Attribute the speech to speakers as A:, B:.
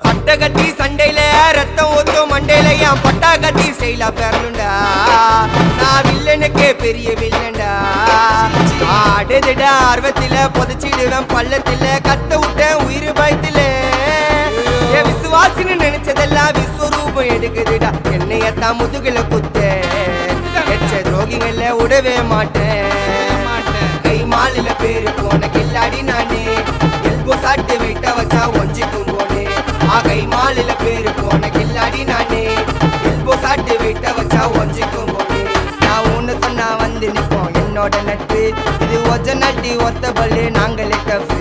A: பட்டகத்தி சண்டையில ரத்தம் ஊத்தும் மண்டையில என் பட்டாகத்தி ஸ்டைலா பெறணுண்டா. நான் வில்லனுக்கே பெரிய வில்லன்டா. ஆடுதுட ஆர்வத்தில புதைச்சிடுவேன் பள்ளத்தில கத்த விட்டேன் உயிர் பயத்தில. என் விசுவாசின்னு நினைச்சதெல்லாம் விஸ்வரூபம் எடுக்குதுடா. என்னையத்தான் முதுகுல குத்த எச்ச துரோகிகள விடவே மாட்டேன். கை மாலில பேரு போன கில்லாடி நானே. எல்போ சாட்டு விட்ட வச்சா ஒஞ்சிக்கும் போனே. கை மாலில பேரு போன கில்லாடி நானே. எல்போ சாட்டு விட்ட வச்சா ஒஞ்சிக்கும் போனே. நான் ஒண்ணு சொன்னா வந்து நிப்போம் என்னோட நட்பு. இது ஒஜ நட்டி ஒத்த பல்லு நாங்களே டஃபு.